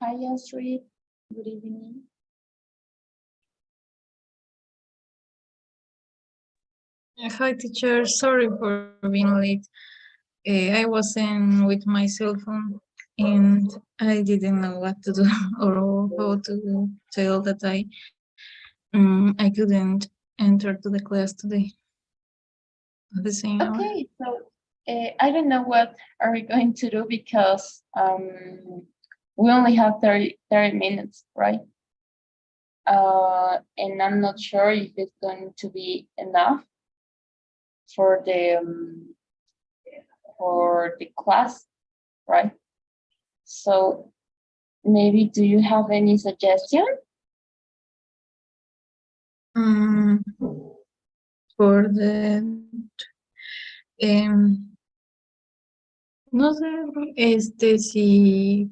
Hi, Astrid. Good evening. Hi, teacher. Sorry for being late. I wasn't with my cell phone and I didn't know what to do or how to tell that I couldn't enter to the class today at the same hour. Okay, so I don't know what are we going to do because we only have 30 minutes, right? And I'm not sure if it's going to be enough for the class, right? So maybe do you have any suggestion? For the no sé, si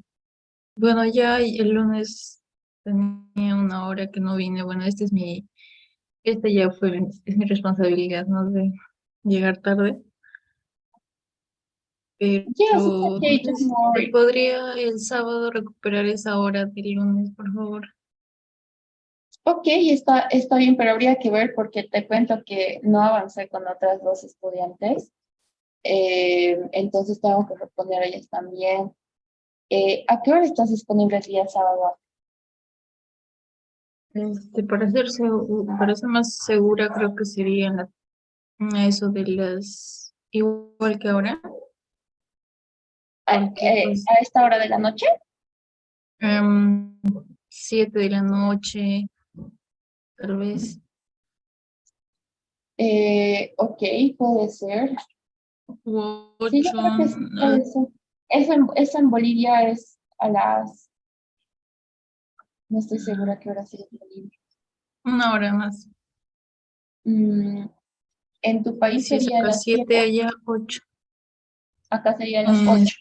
bueno, ya el lunes tenía una hora que no vine. Bueno, ya es mi responsabilidad, ¿no? De llegar tarde. Pero Yes, it's no okay, sé don't si se worry. podría el sábado recuperar esa hora del lunes, por favor. Ok, está bien, pero habría que ver porque te cuento que no avancé con otras dos estudiantes. Entonces tengo que responder a ellas también. ¿A qué hora estás disponible el día sábado? Para ser más segura, creo que sería a eso de igual que ahora, porque pues ¿A esta hora de la noche? 7 de la noche, tal vez, Ok, puede ser. u Sí, yo 8, creo que sí puede ser. Es en Bolivia, es a las... No estoy segura qué hora sigue en Bolivia. una hora más. Mm, ¿En tu país Si es sería acá las 7? 7, allá 8. Acá sería las 8.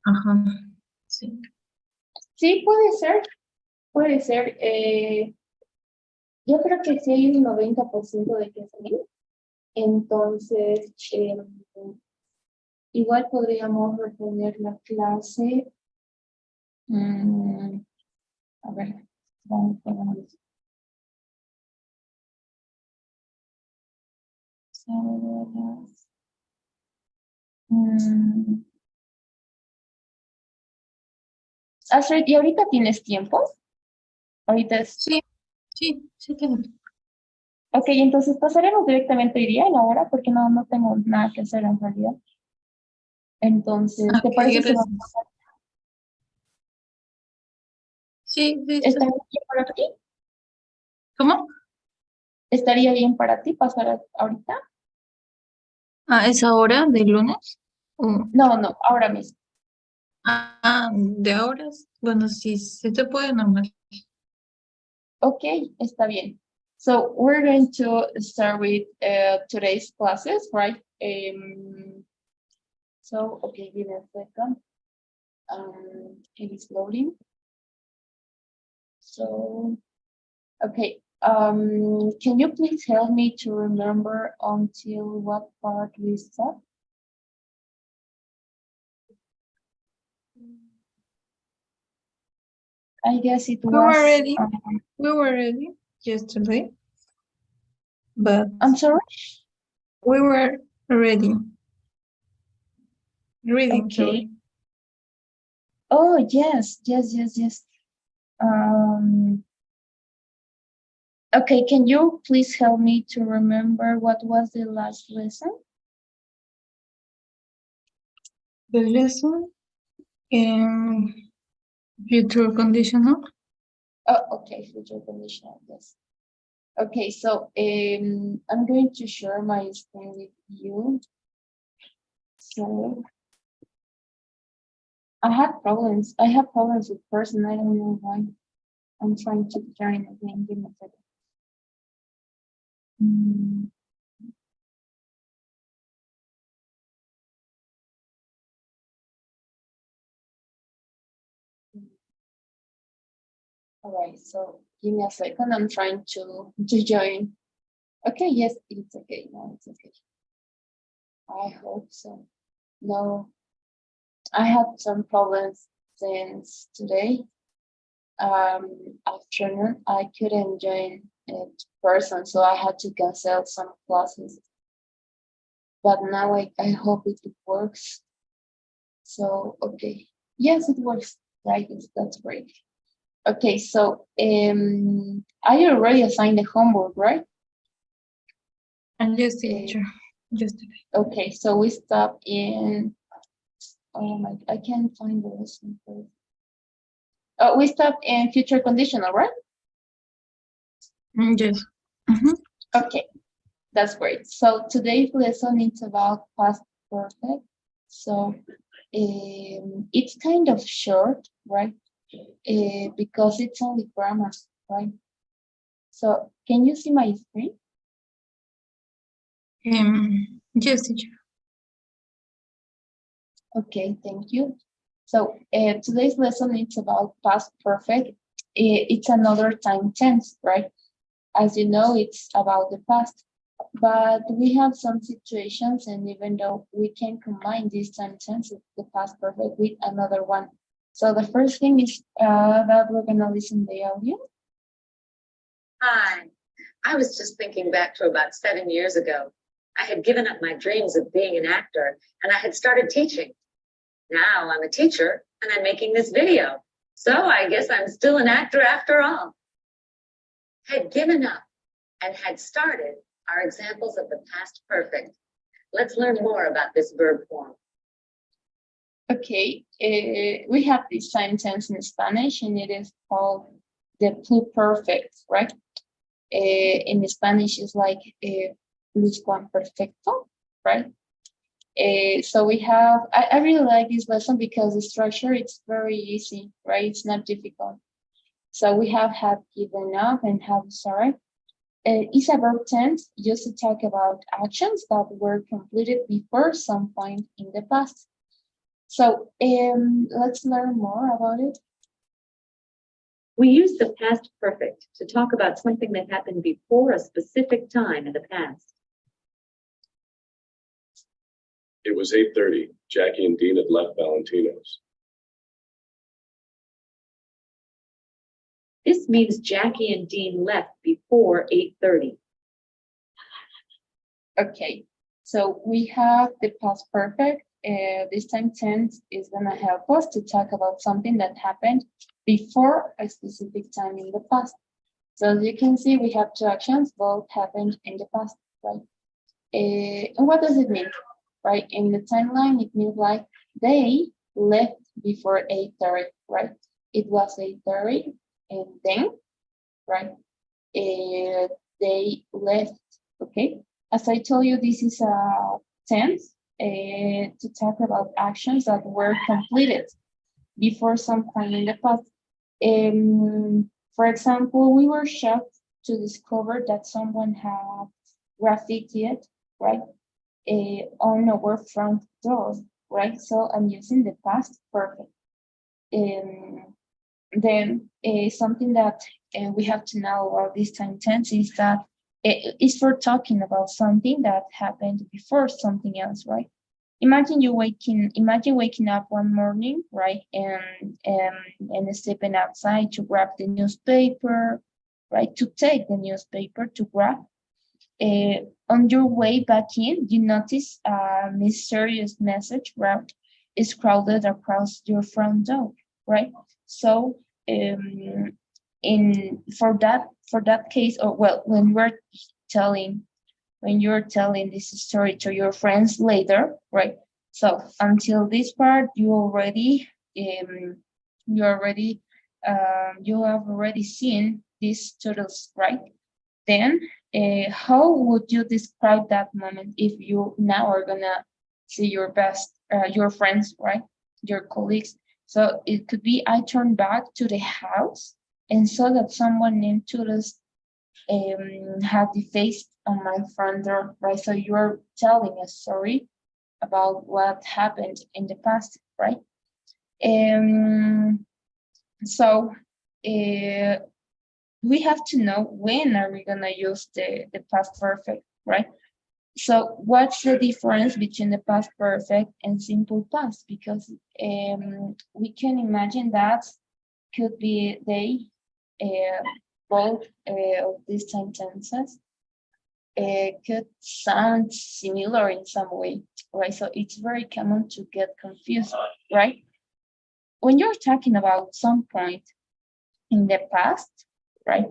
Ajá, sí. Sí, puede ser, puede ser. Yo creo que sí hay un 90% de que salir. Entonces, igual podríamos retener la clase. Mm, a ver, vamos. Sábados. Mm, Astrid, ¿y ahorita tienes tiempo? Ahorita es. Sí, sí tengo. Ok, entonces pasaremos directamente hoy día a la hora porque no tengo nada que hacer en realidad. Entonces, ¿te Ok, parece si vamos gracias. a... Sí, ¿Está bien para ti? ¿Cómo? ¿Estaría bien para ti pasar ahorita? ¿A esa hora del lunes? Mm, No, ahora mismo. de ahora. Bueno, sí, se te puede normal. Okay, está bien. So we're going to start with today's classes, right? So, okay, give me a second. It is loading. So, okay. Can you please help me to remember until what part we stopped? I guess it We were was. ready. We were ready yesterday, but I'm sorry. we were ready. Reading, Okay. sorry. Oh yes. Um. Okay, can you please help me to remember what was the last lesson? The lesson in future conditional. Oh, okay, future conditional, yes. Okay, so I'm going to share my screen with you. So I have problems with person. I don't know why. I'm trying to join again. Give me a second. All right, so give me a second. I'm trying to join. Okay, yes, it's okay. No, it's okay. I hope so. No, I had some problems since today. afternoon, I couldn't join it person, so I had to cancel some classes. But now I hope it works. So, okay. Yes, it works. Right, that's great. Okay, so I already assigned the homework, right? And yes, teacher. Just Okay, so we stop in, oh my, I can't find the lesson first. Oh, we stop in future conditional, right? yes. Mhm. Okay, that's great. So today's lesson is about past perfect. So it's kind of short, right? Because it's only grammar, right? So can you see my screen? Yes, teacher. Okay, thank you. So today's lesson is about past perfect. It's another time tense, right? As you know, it's about the past. But we have some situations, and even though we can combine these time tenses, the past perfect, with another one. So the first thing is that we're gonna listen the audio. Hi, I was just thinking back to about 7 years ago. I had given up my dreams of being an actor and I had started teaching. Now I'm a teacher and I'm making this video. So I guess I'm still an actor after all. Had given up and had started are examples of the past perfect. Let's learn more about this verb form. Okay, we have this time tense in Spanish, and it is called the pluperfect, right? In Spanish, it's like pluscuamperfecto, right? So we have, I really like this lesson because the structure, it's very easy, right? It's not difficult. So we have given up and have started. It's a verb tense used to talk about actions that were completed before some point in the past. So let's learn more about it. We use the past perfect to talk about something that happened before a specific time in the past. It was 8:30. Jackie and Dean had left Valentino's. This means Jackie and Dean left before 8:30. Okay, so we have the past perfect. This time tense is gonna help us to talk about something that happened before a specific time in the past. So as you can see, we have two actions, both happened in the past, right? And what does it mean, right? In the timeline, it means like they left before 8:30, right? It was 8:30, and then, right? They left, okay? As I told you, this is a tense to talk about actions that were completed before some point in the past. For example, we were shocked to discover that someone had graffitied, right, on our front door, right? So I'm using the past perfect. Then something that we have to know about this time tense is that it's for talking about something that happened before something else, right? Imagine waking up one morning, right, and stepping outside to grab the newspaper, right, to take the newspaper to grab. On your way back in, you notice a mysterious message route is crowded across your front door, right? So, for that case, or well, when you're telling this story to your friends later, right? So until this part, you have already seen these titles, right? Then, how would you describe that moment if you now are gonna see your friends, right? Your colleagues. So it could be, I turned back to the house and saw that someone named Tutus had the face on my front door, right? So you're telling a story about what happened in the past, right? So we have to know when are we gonna use the past perfect, right? So what's the difference between the past perfect and simple past? Because we can imagine that could be they, both of these sentences could sound similar in some way, right? So it's very common to get confused, right? When you're talking about some point in the past, right,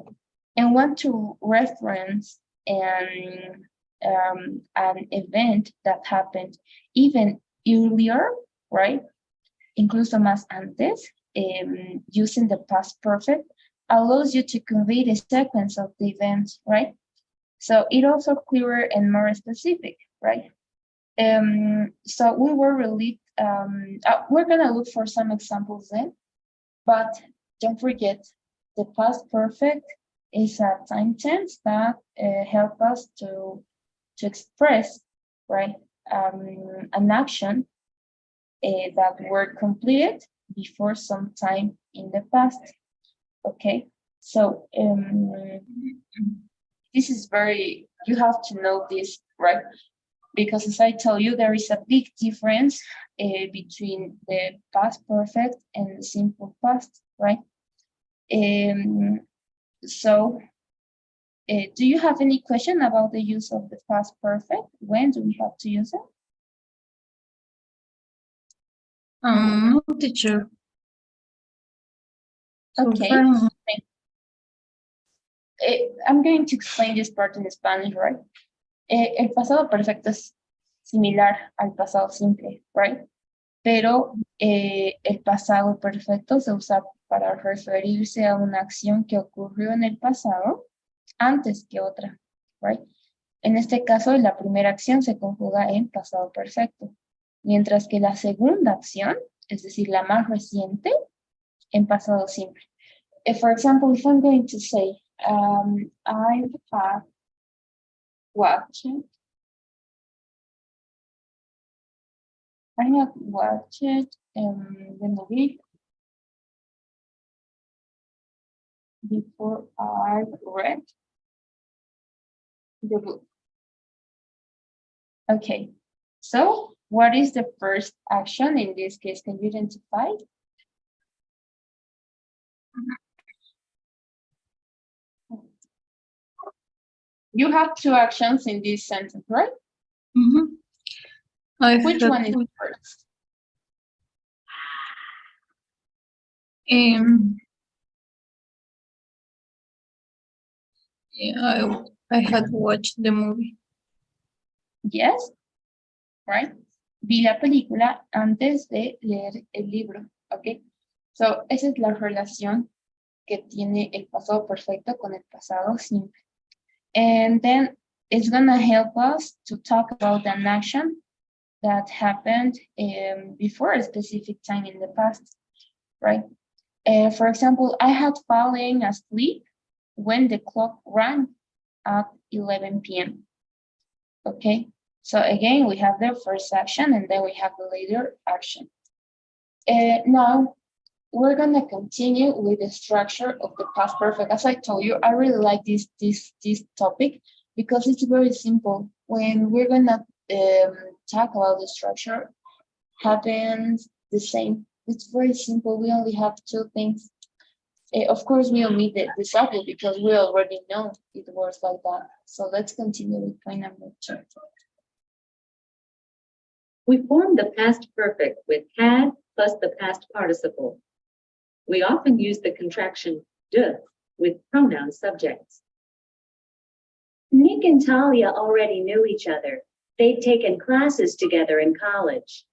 and want to reference an event that happened even earlier, right, incluso más antes, using the past perfect allows you to convey the sequence of the events, right? So it also clearer and more specific, right? So we were really, we're gonna look for some examples then, but don't forget the past perfect is a time tense that help us to express, right, an action that were completed before some time in the past. Okay, so this is very, you have to know this, right? Because as I tell you, there is a big difference between the past perfect and the simple past, right? So do you have any question about the use of the past perfect? When do we have to use it? No, teacher. So Okay. far, no. I'm going to explain this part in Spanish, right? El pasado perfecto es similar al pasado simple, right? Pero el pasado perfecto se usa para referirse a una acción que ocurrió en el pasado antes que otra, right? En este caso, la primera acción se conjuga en pasado perfecto, mientras que la segunda acción, es decir, la más reciente, en pasado simple. For example, if I'm going to say, I have watched the movie before I read the book. Okay, so what is the first action in this case? Can you identify? You have two actions in this sentence, right? Which one is first? Yeah, I had watched the movie. Yes, right? Vi la película antes de leer el libro, ¿ok? So, esa es la relación que tiene el pasado perfecto con el pasado simple. And then it's gonna help us to talk about an action that happened before a specific time in the past, right? For example, I had fallen asleep when the clock rang at 11 p.m. Okay, so again, we have the first action and then we have the later action. Now, we're gonna continue with the structure of the past perfect. As I told you, I really like this topic because it's very simple. When we're gonna talk about the structure, happens the same. It's very simple. We only have two things. Of course, we omit the subject because we already know it works like that. So let's continue with point number 2. We form the past perfect with had plus the past participle. We often use the contraction de with pronoun subjects. Nick and Talia already knew each other. They'd taken classes together in college.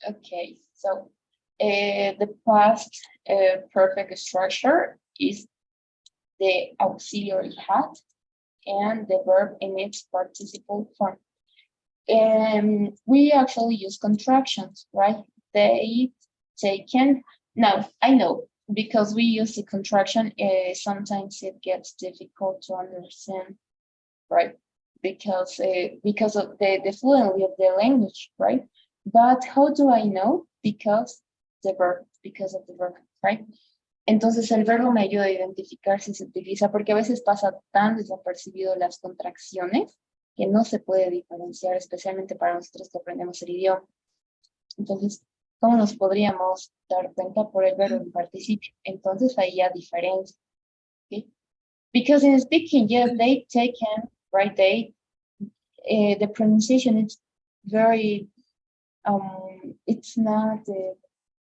Okay, so the past perfect structure is the auxiliary had and the verb in its participle form. And we actually use contractions, right? They taken. Now, I know because we use the contraction, sometimes it gets difficult to understand, right? Because of the fluency of the language, right? But how do I know? Because of the verb, right? Entonces el verbo me ayuda a identificar si se utiliza, porque a veces pasa tan desapercibido las contracciones que no se puede diferenciar, especialmente para nosotros que aprendemos el idioma. Entonces, ¿cómo nos podríamos dar cuenta por el verbo en participio? Entonces, ahí ya diferencia. ¿Sí? Because in speaking, yes, they taken, right? The pronunciation is very, it's not,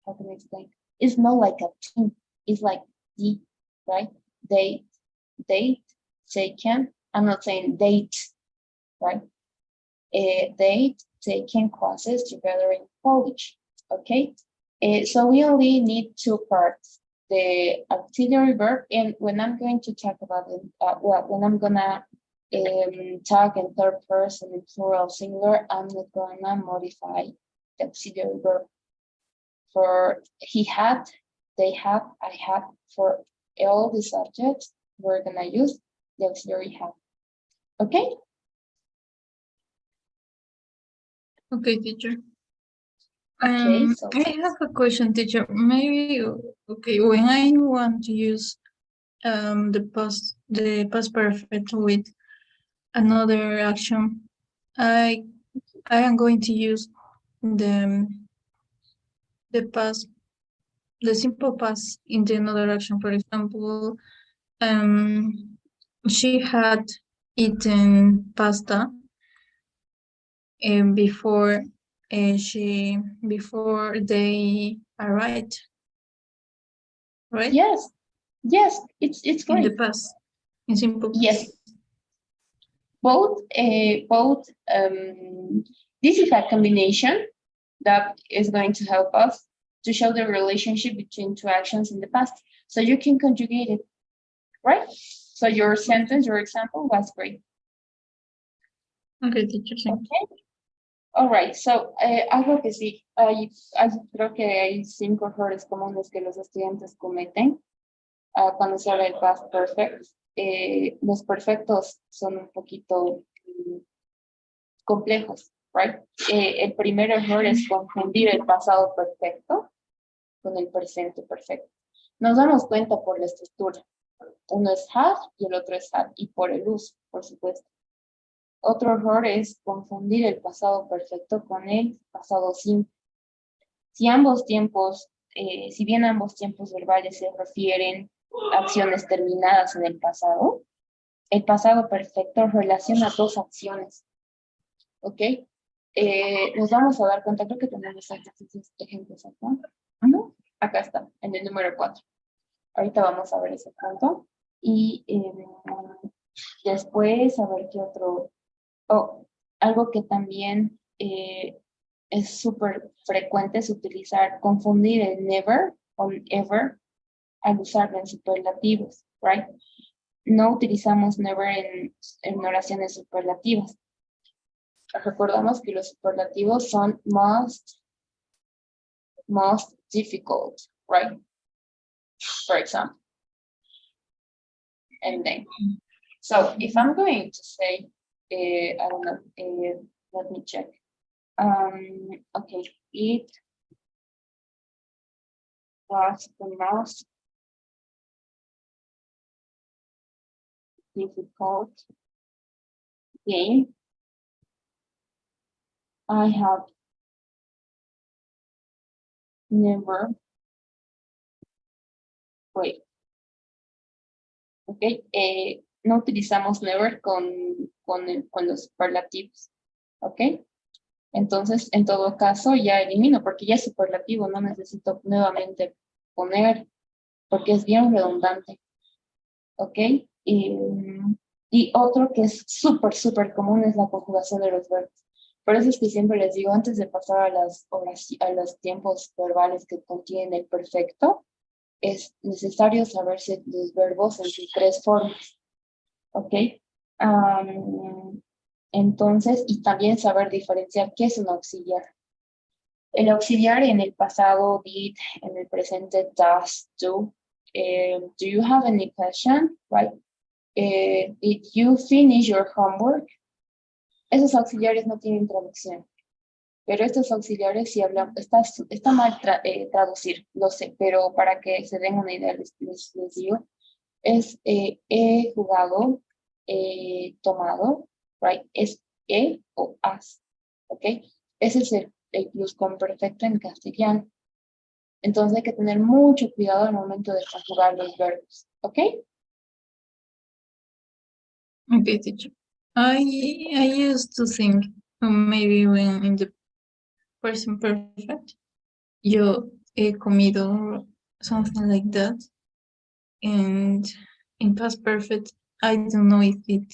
how can I explain? It's not like a T, it's like D, right? Date, taken, I'm not saying date, right? Date, taken classes together in college, okay? So we only need two parts, the auxiliary verb, and when I'm going to talk about it, when I'm gonna talk in third person in plural singular, I'm not gonna modify the auxiliary verb. For he had, they have, I have, for all the subjects, we're gonna use the auxiliary have. Okay? Okay, teacher. Okay, so I have a question, teacher. Maybe, okay, when I want to use the past perfect with another action, I am going to use the simple past in the another action. For example, she had eaten pasta before they arrived, right? yes, it's In the great. past, in simple past. Yes. Both, this is a combination that is going to help us to show the relationship between two actions in the past. So you can conjugate it, right? So your sentence, your example was great. Okay, teacher, thank you. Okay. All right, so algo que sí, creo que hay 5 errores comunes que los estudiantes cometen cuando se habla del past perfect. Los perfectos son un poquito complejos, right? El primer error es confundir el pasado perfecto con el presente perfecto. Nos damos cuenta por la estructura. Uno es have y el otro es had, y por el uso, por supuesto. Otro error es confundir el pasado perfecto con el pasado simple. Si ambos tiempos, si bien ambos tiempos verbales se refieren a acciones terminadas en el pasado perfecto relaciona dos acciones. ¿Ok? Nos vamos a dar cuenta, creo que tenemos estos ejemplos acá. ¿No? Acá está, en el número 4. Ahorita vamos a ver ese punto. Y después, a ver qué otro. Algo que también es súper frecuente es confundir el never con ever al usarlo en superlativos, right? No utilizamos never en oraciones superlativas. Recordamos que los superlativos son most difficult, right? For example. And then, so if I'm going to say, I don't know, let me check. Okay, it was the most difficult game I have never played. Ok, no utilizamos never con los superlativos. Ok, entonces en todo caso ya elimino porque ya es superlativo, no necesito nuevamente poner porque es bien redundante. Ok, y otro que es súper común es la conjugación de los verbos. Por eso es que siempre les digo, antes de pasar a los tiempos verbales que contienen el perfecto, es necesario saberse los verbos en sus 3 formas. ¿Ok? Entonces, y también saber diferenciar qué es un auxiliar. El auxiliar en el pasado did, en el presente does, do. Do you have any question? Right? Did you finish your homework? Esos auxiliares no tienen traducción. Pero estos auxiliares sí hablan, está mal traducir, lo sé, pero para que se den una idea les digo, es he jugado, tomado, right? Es o has, ¿ok? Ese es el pluscuamperfecto en castellano. Entonces hay que tener mucho cuidado al momento de conjugar los verbos, ¿ok? Okay, teacher. I used to think maybe when in the present perfect, yo he comido something like that, and in past perfect, I don't know if it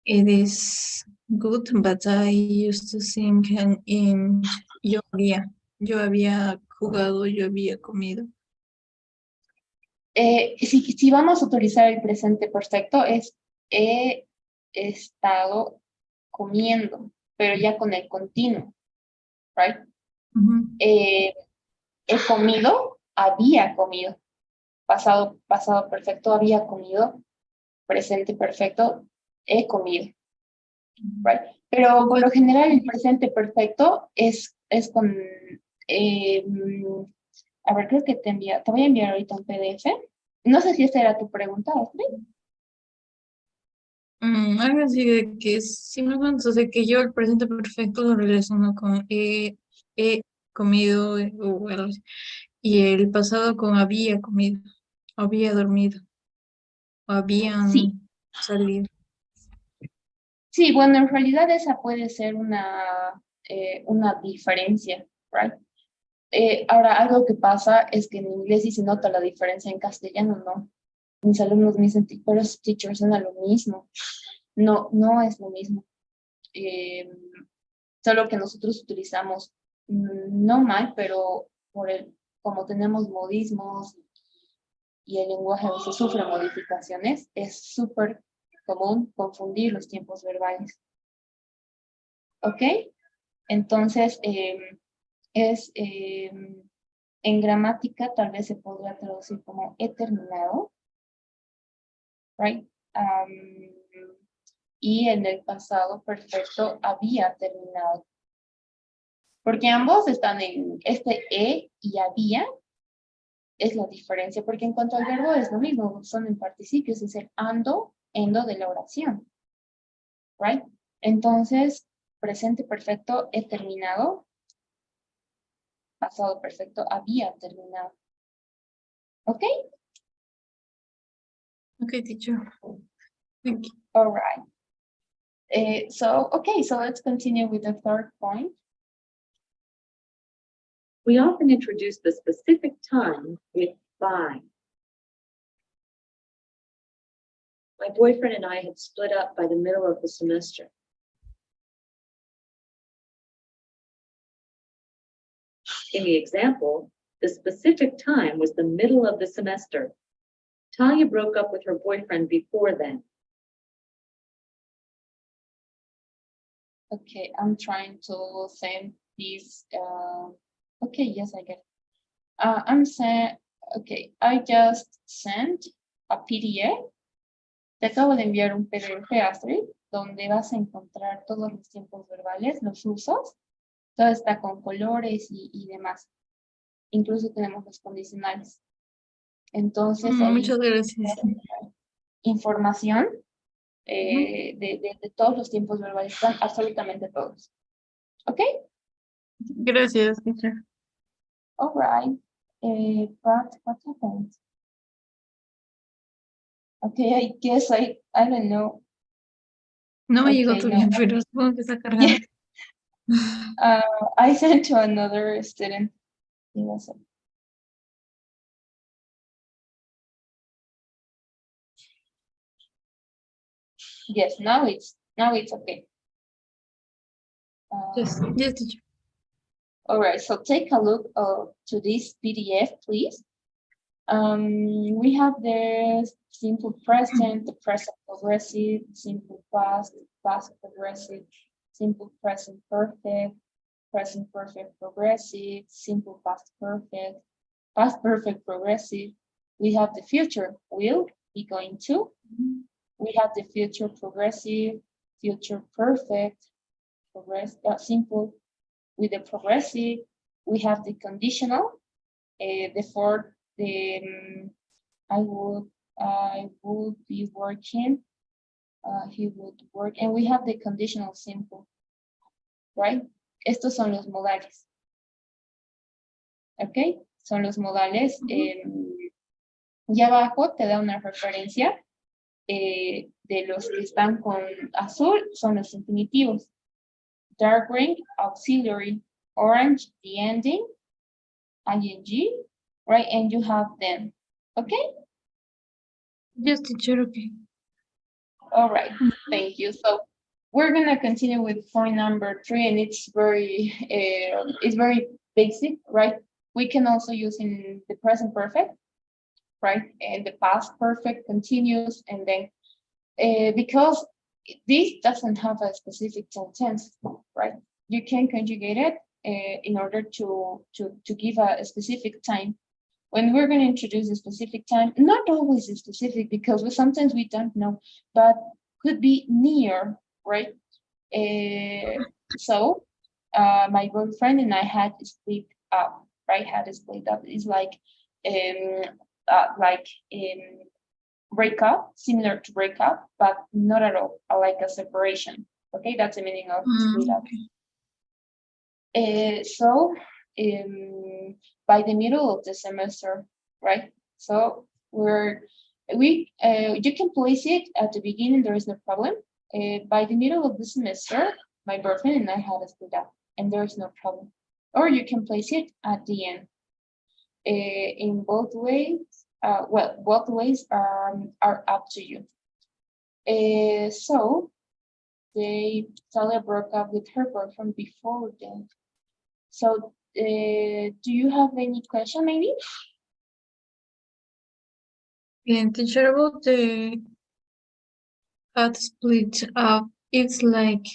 is good, but I used to think in yo había jugado, yo había comido. Si vamos a utilizar el presente perfecto, es he estado comiendo, pero ya con el continuo, right? He comido, había comido. Pasado perfecto, había comido. Presente perfecto, he comido, right? Pero por lo general el presente perfecto es con, a ver, creo que te voy a enviar ahorita un PDF. No sé si esta era tu pregunta, Astrid. Algo así de que simplemente de que yo el presente perfecto lo relaciono con he comido o algo así, y el pasado con había comido, había dormido, o habían Sí. salido. Sí, bueno, en realidad esa puede ser una diferencia, right? Ahora, algo que pasa es que en inglés sí se nota la diferencia, en castellano no. Mis alumnos me dicen, pero teacher, suena lo mismo. No, no es lo mismo. Solo que nosotros utilizamos, no mal, pero como tenemos modismos y el lenguaje a veces sufre modificaciones, es súper común confundir los tiempos verbales. ¿Ok? Entonces, en gramática tal vez se podría traducir como he terminado, right? Y en el pasado perfecto había terminado. Porque ambos están en este he y había, es la diferencia, porque en cuanto al verbo es lo mismo, son en participios, es el ando, endo de la oración, right? Entonces, presente perfecto, he terminado, pasado perfecto, había terminado. ¿Ok? Okay, teacher. Thank you. All right. So let's continue with the third point. We often introduce the specific time with by. My boyfriend and I had split up by the middle of the semester. In the example, the specific time was the middle of the semester. Talia broke up with her boyfriend before then. Okay, I'm trying to send this. Okay, yes, I get it. I'm saying, okay, I just sent a PDF. Te acabo de enviar un PDF, Astrid, donde vas a encontrar todos los tiempos verbales, los usos. Todo está con colores y demás. Incluso tenemos los condicionales. Entonces, ahí Muchas gracias. información de todos los tiempos verbales, están absolutamente todos. ¿Ok? Gracias, teacher. All right. But what happened? Okay, I guess I don't know. No me llegó Okay, todavía, no. pero supongo que está cargando. I sent to another student. Yes, now it's okay. Yes, yes, teacher. All right, so take a look to this PDF, please. We have the simple present, the present progressive, simple past, past progressive, simple present perfect progressive, simple past perfect progressive. We have the future will be going to. We have the future progressive, future perfect, simple. With the progressive, we have the conditional. The fourth, I would be working he would work. And we have the conditional simple, right? Estos son los modales. ¿Ok? Son los modales. Y abajo te da una referencia de los que están con azul, son los infinitivos. Dark green, auxiliary. Orange, the ending, ing, right? And you have them. Okay? Yes, teacher, okay. All right, thank you. So we're gonna continue with point number 3, and it's very basic, right? We can also use in the present perfect, right? And the past perfect, continuous, and then because this doesn't have a specific tense, right? You can conjugate it in order to give a specific time. When we're going to introduce a specific time, not always a specific, because sometimes we don't know, but could be near, right? So my boyfriend and I had split up, right? Had split up. It's like break up, similar to break up, but not at all, like a separation. Okay, that's the meaning of split up. So by the middle of the semester, right? So you can place it at the beginning, there is no problem. By the middle of the semester, my boyfriend and I had a split up, and there is no problem. Or you can place it at the end. In both ways, well, both ways are up to you. So Talia broke up with her boyfriend before then. So do you have any question maybe? And teacher, about the at split up, it's like,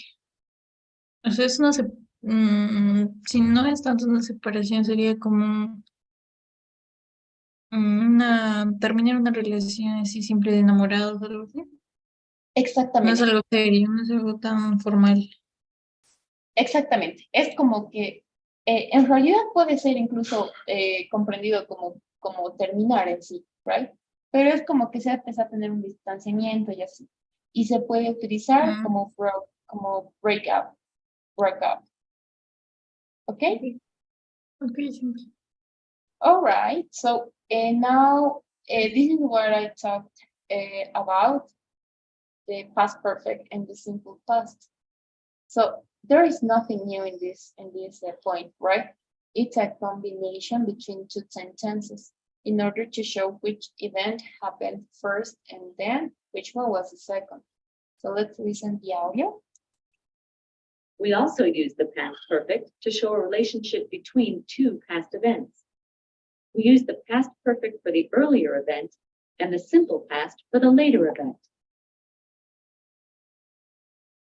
o sea, es una si no es tanto una separación, sería como terminar una relación así simple de enamorados o algo así. No es Exactamente, algo serio, no es algo tan formal. exactamente. Es como que en realidad puede ser incluso comprendido como terminar en sí, right? Pero es como que se empieza a tener un distanciamiento y así. Y se puede utilizar como break up. Okay? Okay, thank you. All right. So now this is what I talked about, the past perfect and the simple past. So there is nothing new in this point, right? It's a combination between two sentences in order to show which event happened first and then which one was the second. So let's listen the audio. We also use the past perfect to show a relationship between two past events. We use the past perfect for the earlier event and the simple past for the later event.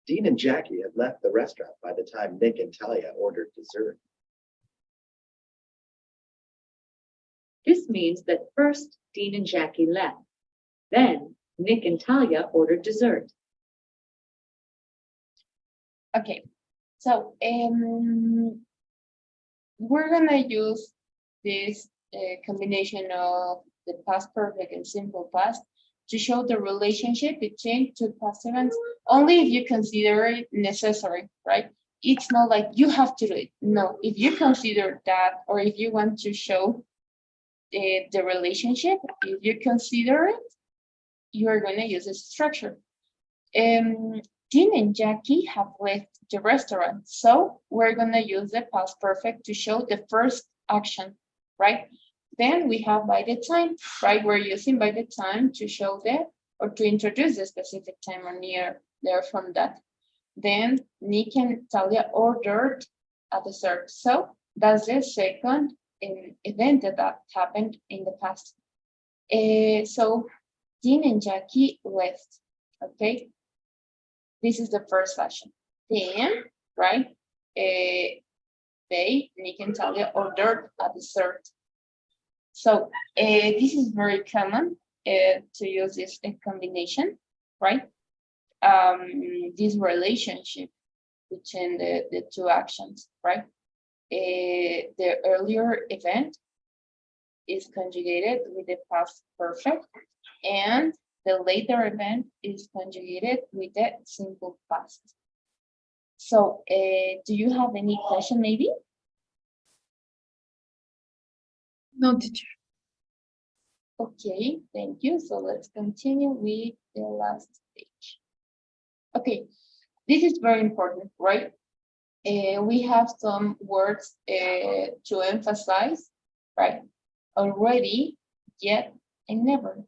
Dean and Jackie had left the restaurant by the time Nick and Talia ordered dessert. This means that first Dean and Jackie left. Then Nick and Talia ordered dessert. Okay, so we're gonna use this combination of the past perfect and simple past to show the relationship between two past events, only if you consider it necessary, right? It's not like you have to do it. No, if you consider that, or if you want to show the relationship, if you consider it, you are going to use this structure. Dean and Jackie have left the restaurant, so we're going to use the past perfect to show the first action, right? Then we have by the time, right? We're using by the time to show or to introduce the specific time or near there from that. Then Nick and Talia ordered a dessert. So that's the second event that happened in the past. So Dean and Jackie left, okay? This is the first action. Then, right, Nick and Talia ordered a dessert. So this is very common to use this combination, right? This relationship between the two actions, right? The earlier event is conjugated with the past perfect, and the later event is conjugated with the simple past. So, do you have any question maybe? No, teacher. Okay, thank you. So let's continue with the last page. Okay, this is very important, right? We have some words to emphasize, right? Already, yet, and never.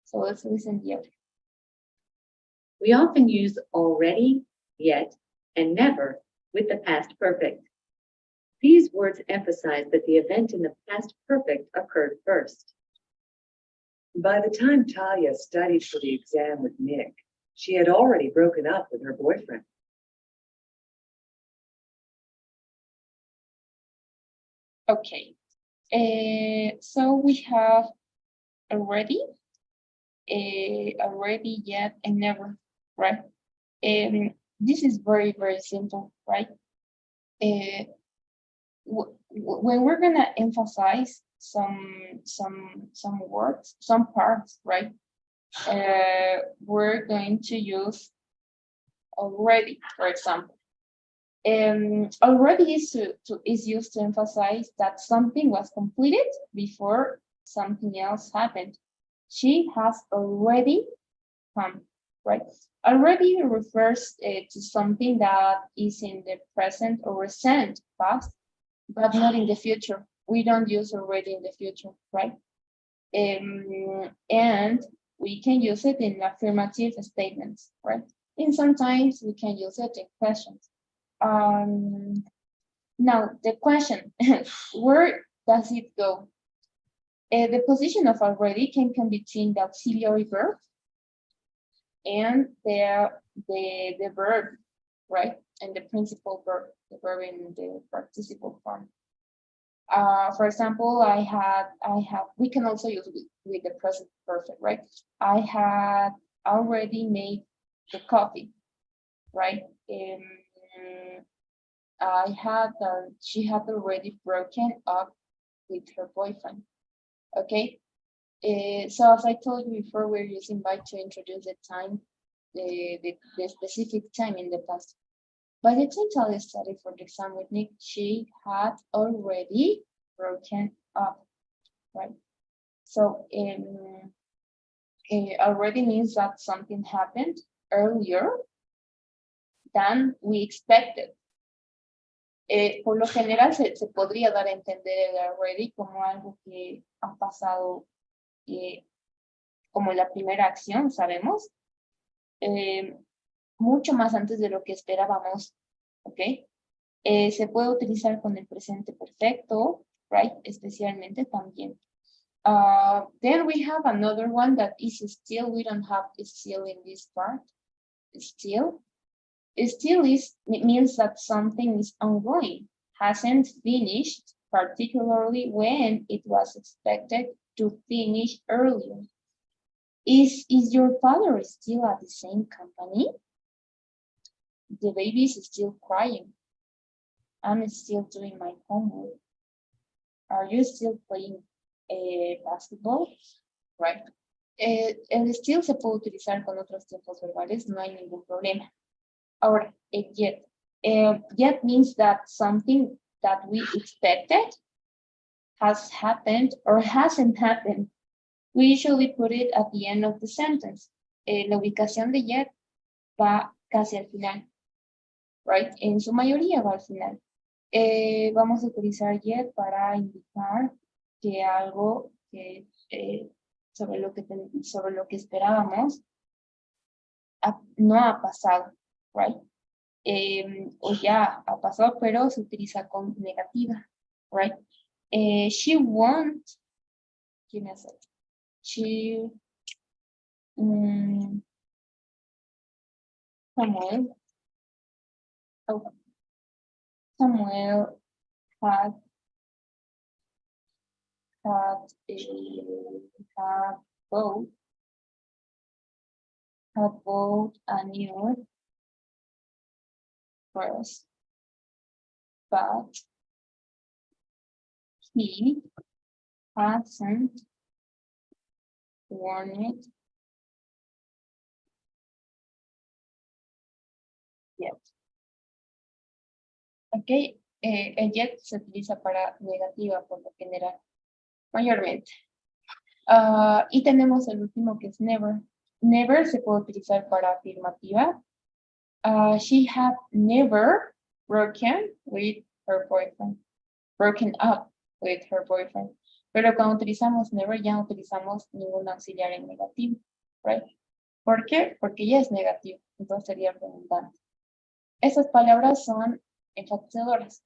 So let's listen here. We often use already, yet, and never with the past perfect. These words emphasize that the event in the past perfect occurred first. By the time Talia studied for the exam with Nick, she had already broken up with her boyfriend. Okay, so we have already, yet, and never, right? This is very, very simple, right? When we're gonna emphasize some words, some parts, right? We're going to use already, for example. Already is used to emphasize that something was completed before something else happened. She has already come, right? Already refers to something that is in the present or recent past, but not in the future. We don't use already in the future, right? And we can use it in affirmative statements, right? And sometimes we can use it in questions. Now the question, where does it go? The position of already can come between the auxiliary verb and the verb, right? And the principal verb, the verb in the participle form. For example, I have, we can also use with the present perfect, right? I had already made the coffee, right? She had already broken up with her boyfriend, okay? So as I told you before, we're using by to introduce the time, the specific time in the past. By the time Talia studied for the exam with Nick, she had already broken up, right? So already means that something happened earlier than we expected. Por lo general se podría dar a entender el already como algo que ha pasado como la primera acción, sabemos, mucho más antes de lo que esperábamos, ¿ok? Se puede utilizar con el presente perfecto, right? Especialmente también. Then we have another one that is still, we don't have still in this part, still. Still means that something is ongoing, hasn't finished, particularly when it was expected to finish earlier. Is your father still at the same company? The baby is still crying. I'm still doing my homework. Are you still playing basketball? Right. El still se puede utilizar con otros tiempos verbales, no hay ningún problema. Ahora, yet. Yet means that something that we expected has happened or hasn't happened. We usually put it at the end of the sentence. La ubicación de yet va casi al final, right? En su mayoría va al final. Vamos a utilizar yet para indicar que algo que, sobre lo que esperábamos no ha pasado, right? O ya ha pasado, pero se utiliza con negativa, right? She won't, ¿quién es el? She, Samuel, oh, Samuel had bought a new dress, but he hasn't worn it Ok, el yet se utiliza para negativa por lo general, mayormente. Y tenemos el último que es never. Never se puede utilizar para afirmativa. She had never broken with her boyfriend. Broken up with her boyfriend. Pero cuando utilizamos never ya no utilizamos ningún auxiliar en negativo, right? ¿Por qué? Porque ya es negativo, entonces sería redundante. Esas palabras son enfatizadoras.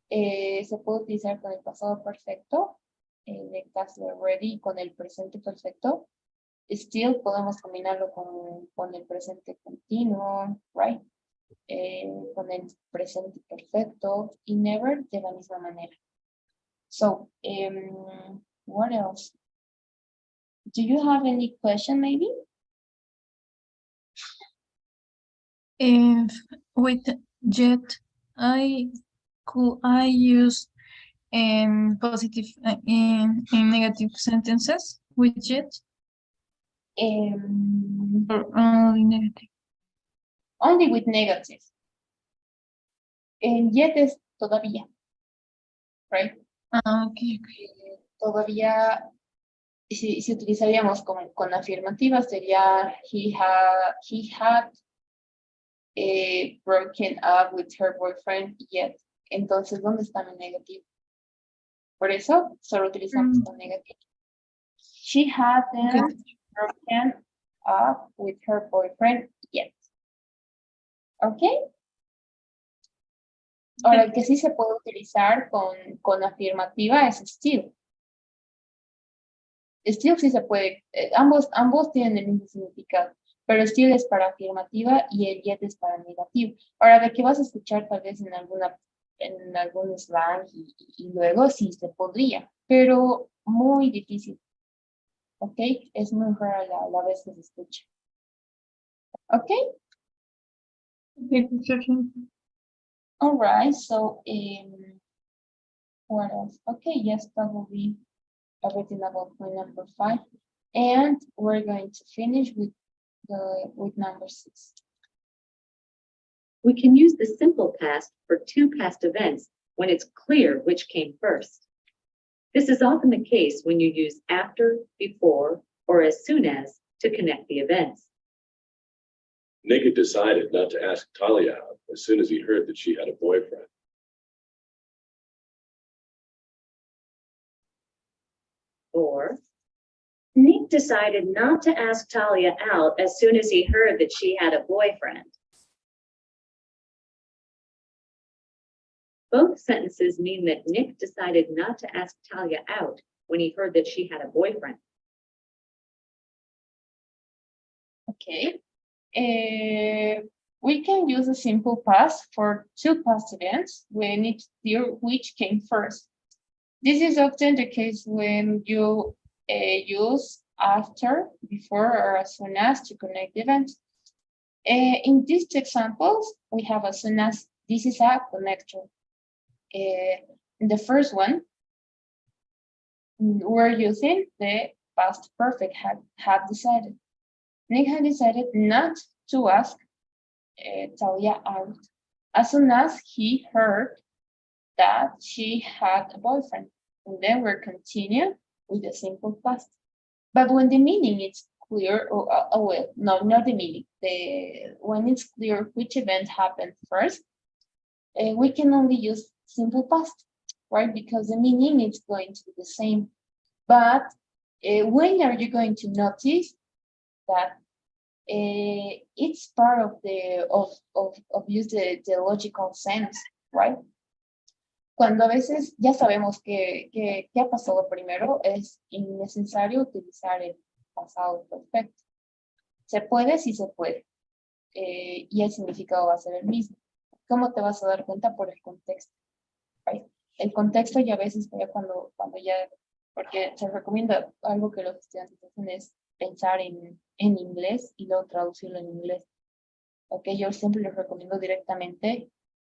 Se puede utilizar con el pasado perfecto, en el caso de already, y con el presente perfecto. Still podemos combinarlo con el presente continuo, right? Con el presente perfecto y never de la misma manera. So, what else? Do you have any question maybe? If with yet, could I use positive in negative sentences with yet or only negative? Only with negative. Yet es todavía, right? Okay. Todavía, si utilizaríamos con afirmativas, sería he had broken up with her boyfriend yet. Entonces, ¿dónde está mi negativo? Por eso, solo utilizamos con negativo. She hadn't broken up with her boyfriend yet. ¿Ok? Ahora, el que sí se puede utilizar con afirmativa es still. Still sí se puede, ambos tienen el mismo significado, pero still es para afirmativa y el yet es para negativo. Ahora, de que vas a escuchar tal vez en algún slang y luego sí se podría, pero muy difícil. ¿Ok? Es muy rara la vez que se escucha. ¿Ok? All right, so what else? Okay, yes, that will be everything about point number 5. And we're going to finish with number 6. We can use the simple past for two past events when it's clear which came first. This is often the case when you use after, before, or as soon as to connect the events. Nick had decided not to ask Talia out as soon as he heard that she had a boyfriend. Or, Nick decided not to ask Talia out as soon as he heard that she had a boyfriend. Both sentences mean that Nick decided not to ask Talia out when he heard that she had a boyfriend. Okay. We can use a simple past for two past events when it's clear which came first. This is often the case when you use after, before, or as soon as to connect the events. In these two examples, we have as soon as. This is a connector. The first one, we're using the past perfect had decided. Nick had decided not to ask Talia out as soon as he heard that she had a boyfriend. And then we're continuing with the simple past. But when the meaning is clear, well, no, not the meaning. When it's clear which event happened first, we can only use simple past, right? Because the meaning is going to be the same. But when are you going to notice that it's part of the logical sense, right? Cuando a veces ya sabemos que ha pasado primero, es innecesario utilizar el pasado perfecto. Se puede, sí se puede. Y el significado va a ser el mismo. ¿Cómo te vas a dar cuenta? Por el contexto, right? El contexto ya a veces cuando ya, porque se recomienda algo que los estudiantes hacen es pensar en inglés y luego traducirlo en inglés. Ok, yo siempre les recomiendo directamente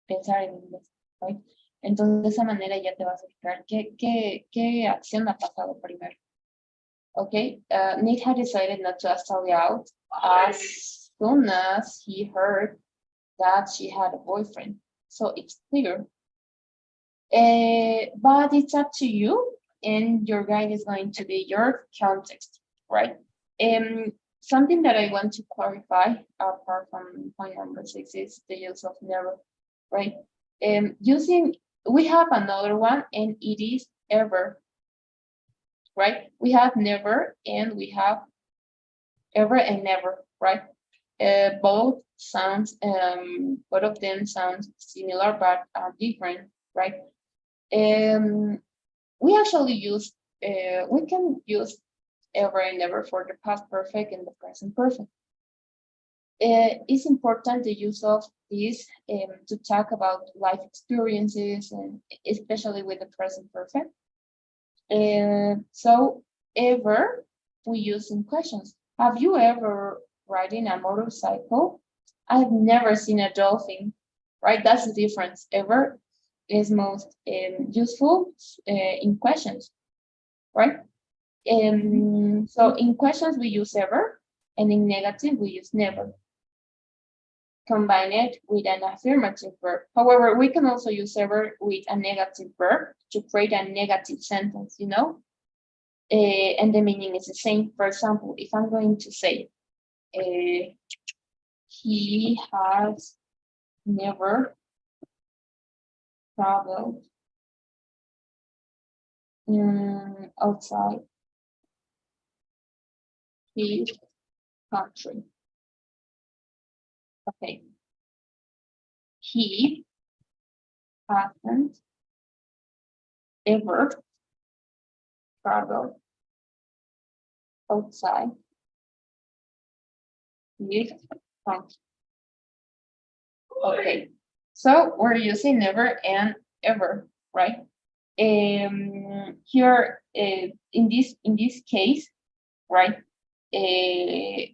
pensar en inglés, right? Entonces, de esa manera ya te vas a fijar qué acción ha pasado primero. Ok, Nick had decided not to ask Talia out as soon as he heard that she had a boyfriend. so it's clear. But it's up to you, and your guide is going to be your context, right? Something that I want to clarify, apart from point number 6, is the use of never, right? We have another one, and it is ever, right? We have never, and we have ever and never, right? Both of them sound similar, but are different, right? We actually use, we can use ever and never for the past perfect and the present perfect. It's important the use of this to talk about life experiences, and especially with the present perfect. So ever we use in questions. Have you ever ridden a motorcycle? I've never seen a dolphin, right? That's the difference. Ever is most useful in questions, right? So in questions we use ever, and in negative we use never. Combine it with an affirmative verb. However, we can also use ever with a negative verb to create a negative sentence, you know? And the meaning is the same. For example, if I'm going to say, he has never traveled outside his country. Okay. He hasn't ever traveled outside his country. Okay, so we're using never and ever, right? Here, in this case, right?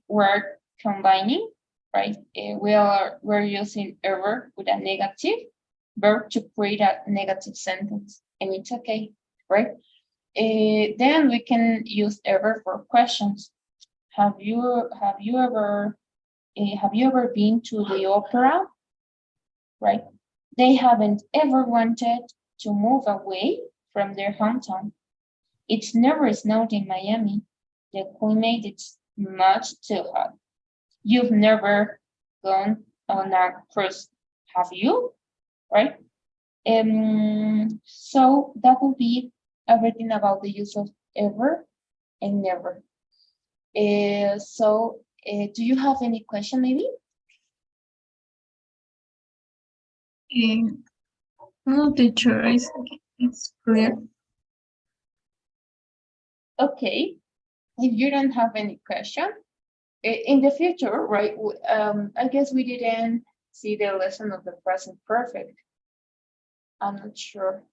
We're combining, right? We're using ever with a negative verb to create a negative sentence, and it's okay, right? Then we can use ever for questions. Have you ever been to the opera? Right? They haven't ever wanted to move away from their hometown. It's never snowed in Miami. The climate is much too hot. You've never gone on a cruise, have you? Right? So that will be everything about the use of ever and never. Do you have any question maybe? No, teacher, I think it's clear. Okay, if you don't have any question, in the future, right, I guess we didn't see the lesson of the present perfect. I'm not sure,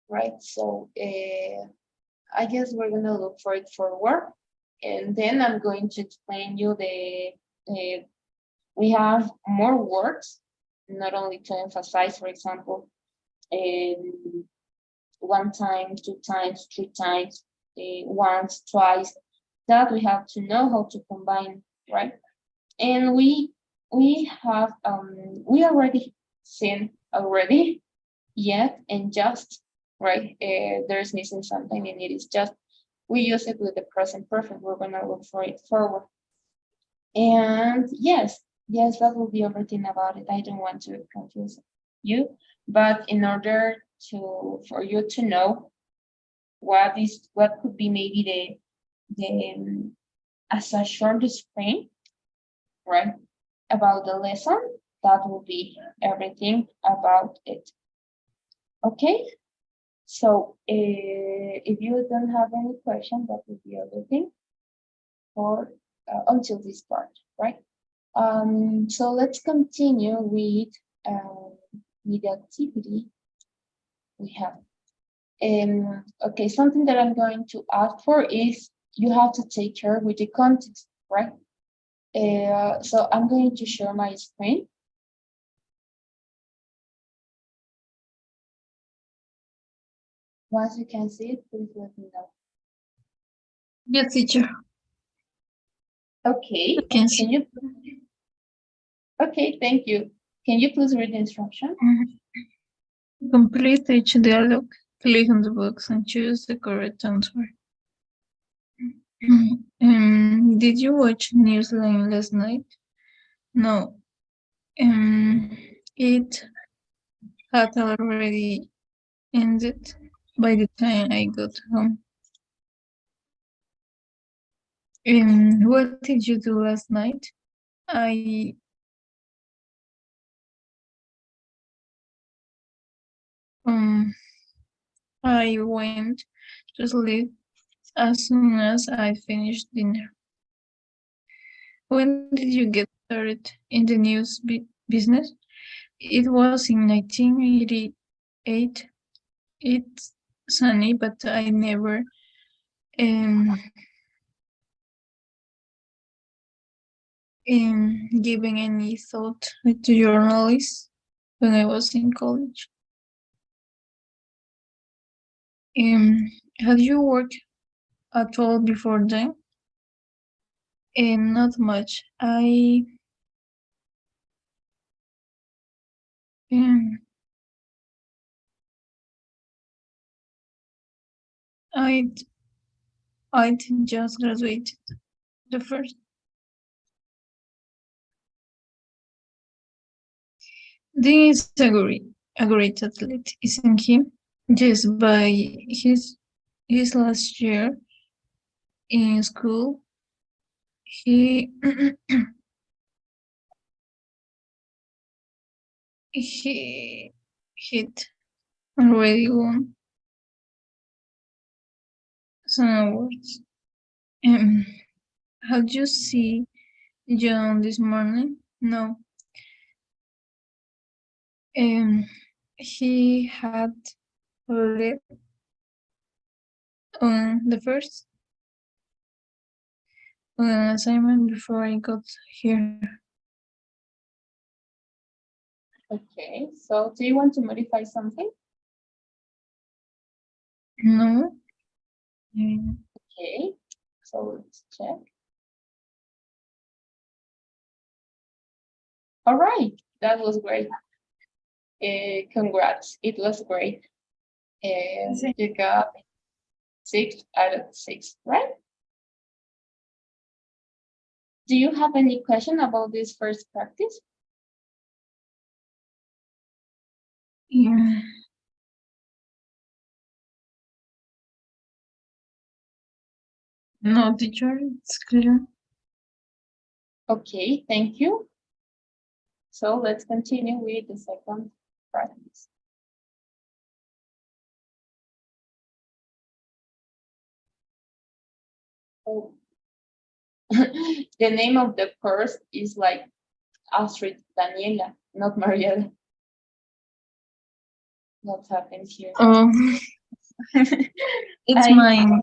right? So I guess we're gonna look for it forward, and then I'm going to explain you we have more words, not only to emphasize, for example, 1 time, 2 times, 3 times, once, twice, that we have to know how to combine, right? And we have we already seen yet and just, right? There's missing something, and it is just. We use it with the present perfect. We're gonna look for it forward. And yes, that will be everything about it. I don't want to confuse you, but in order for you to know what could be maybe the as a short screen, right, about the lesson, that will be everything about it. Okay, so if you don't have any question, that will be everything for until this part, right? So let's continue with the activity we have. Okay, something that I'm going to ask for is you have to take care with the context, right? So I'm going to share my screen. Once you can see it, please let me know. Yes, teacher. Okay, Can see. you? Okay, thank you. Can you please read the instruction? Complete each dialogue, click on the box and choose the correct answer. Did you watch Newsline last night? No. It had already ended by the time I got home. What did you do last night? I went to sleep as soon as I finished dinner. When did you get started in the news business? It was in 1988. It's sunny, but I never given any thought to journalists when I was in college. Have you worked at all before then? Not much. I'd just graduated the first. Dean is a great athlete, isn't he? Yes, by his last year in school, he he hit already won some awards. How'd you see John this morning? No. He had left on the first on an assignment before I got here. Okay, so do you want to modify something? No. Okay, so let's check. All right, that was great. Congrats, it was great. You got 6 out of 6, right? Do you have any question about this first practice? Yeah. No, teacher, it's clear. Okay, thank you. So let's continue with the second practice. Oh. The name of the course is like Astrid Daniela, not Mariela. What happened here? Oh, it's mine.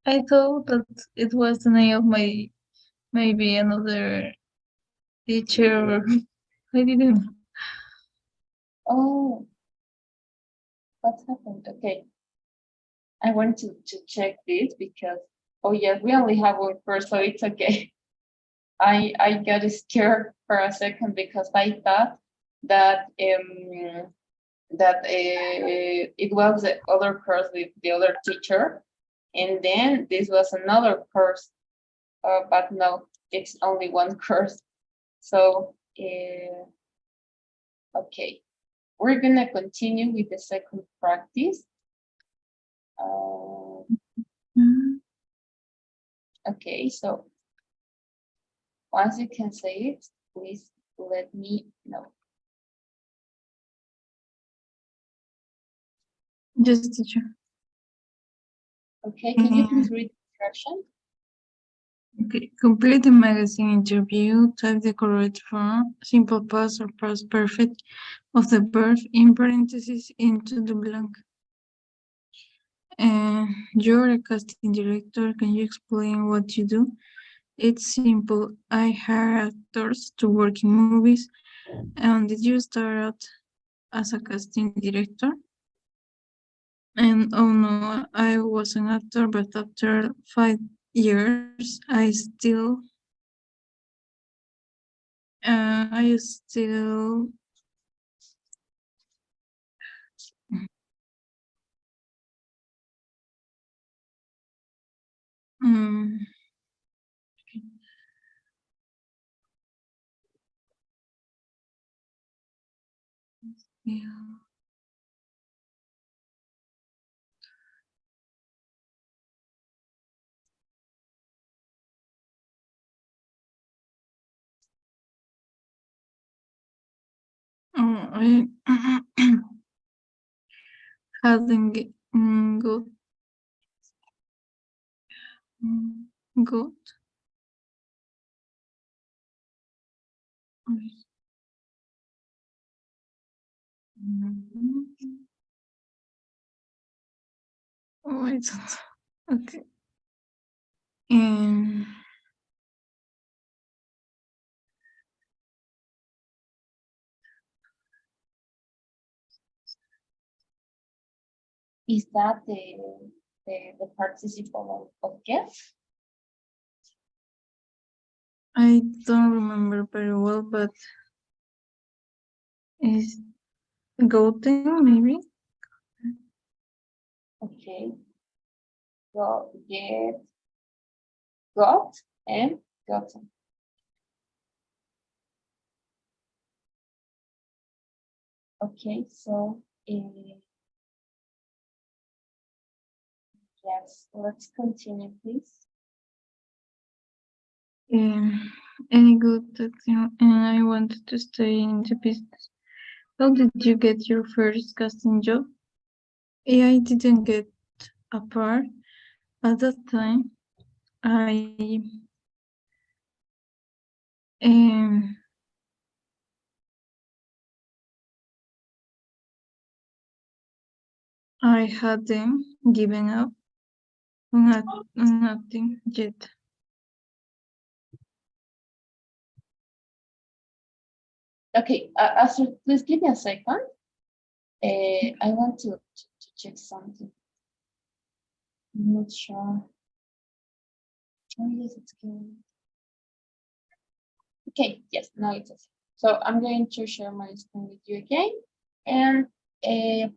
I thought that it was the name of my maybe another teacher. I didn't know. Oh, what happened? Okay. I want to check this because, oh yeah, we only have one course, so it's okay. I got scared for a second because I thought that it was the other course with the other teacher, and then this was another course, but no, it's only one course. So okay, we're gonna continue with the second practice. Okay, so once you can say it, please let me know. Yes, teacher. Okay, can you please read the instruction? Okay, complete the magazine interview, type the correct form, simple past or past perfect of the verb in parentheses into the blank. You're a casting director, can you explain what you do? It's simple, I hire actors to work in movies. And did you start out as a casting director? And oh no, I was an actor, but after 5 years, I still I still mm, yeah. I hadn't got got oh, I don't. Okay. And Is that the participle of get? I don't remember very well, but is goten maybe? Okay. Go get, got, and gotten. Okay, so yes, let's continue, please. Any good that and I wanted to stay in the business. How did you get your first casting job? Yeah, I didn't get a part at that time. Um, I hadn't given up on acting yet. Okay, please give me a second. I want to check something. I'm not sure. Oh, yes, it's good. Okay, yes, now it's okay. So I'm going to share my screen with you again, and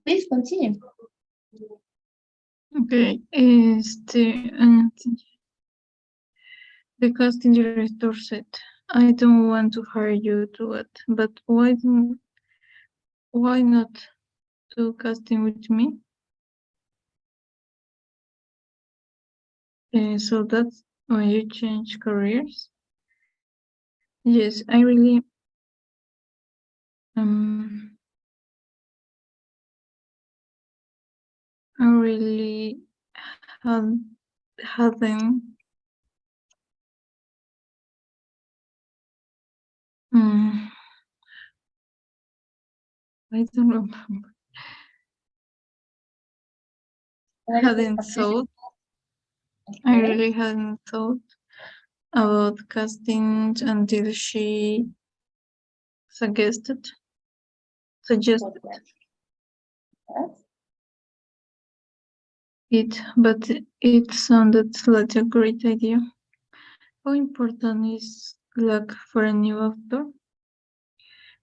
please continue. Okay, the casting director said, "I don't want to hire you to it, but why not do casting with me?" So that's when you change careers. Yes, I really hadn't I don't remember. What is the Hadn't participle? thought. I Okay. really hadn't thought about casting until she suggested. Yes. It, but it sounded like a great idea. How important is luck for a new actor?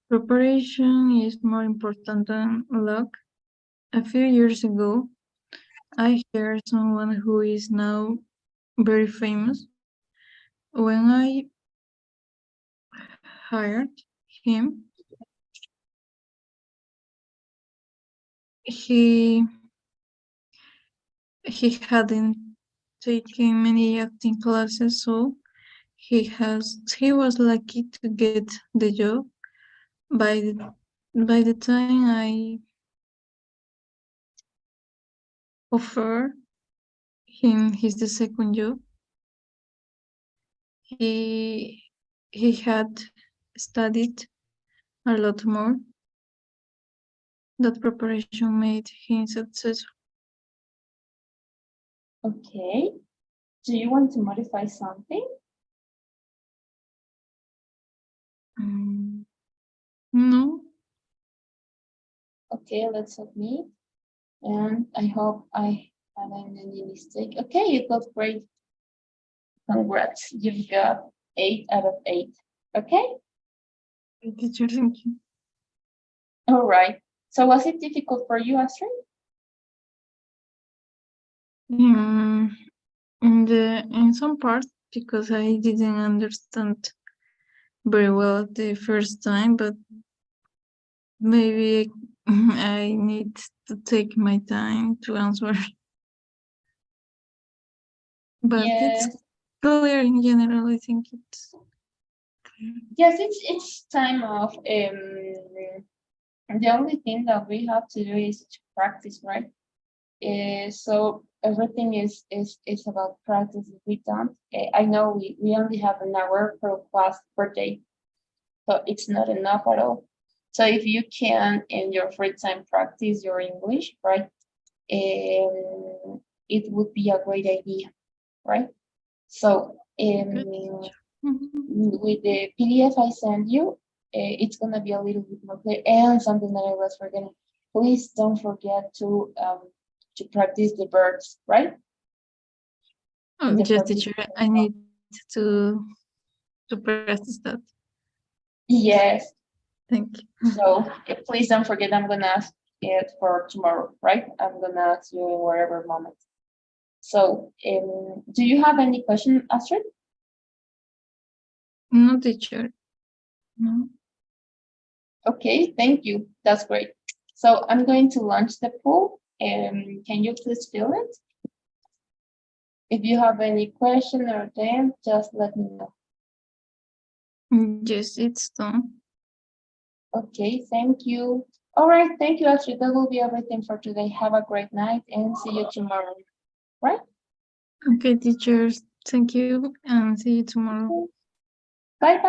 Preparation is more important than luck. A few years ago, I heard someone who is now very famous. When I hired him, he hadn't taken many acting classes, so he was lucky to get the job. By the time I offered him his the second job, he had studied a lot more. That preparation made him successful. Okay. Do you want to modify something? No. Okay, let's submit. And I hope I haven't any mistake. Okay, you got great. Congrats, you've got 8 out of 8. Okay, Teacher, thank you. All right. So was it difficult for you, Astrid? In some part, because I didn't understand very well the first time, but maybe I need to take my time to answer. But Yes. it's clear in general. I think it's clear. Yes, it's time of the only thing that we have to do is to practice, right? So everything is about practice. If we don't, I know we only have an hour per class per day, so it's not enough at all. So if you can in your free time practice your English, right? It would be a great idea, right? So Mhm. with the PDF I send you, it's gonna be a little bit more clear. And something that I was forgetting, please don't forget to practice the verbs, right? Oh, The yes, teacher. I need to practice that. Yes. Thank you. So please don't forget. I'm gonna ask it for tomorrow, right? I'm gonna ask you in whatever moment. So, do you have any question, Astrid? No, teacher. No. Okay, thank you. That's great. So I'm going to launch the poll. Can you please fill it? If you have any question or them, just let me know. Yes, it's done. Okay, thank you. All right, thank you, Astrid. That will be everything for today. Have a great night and see you tomorrow. Right? Okay, teachers. Thank you, and see you tomorrow. Bye bye.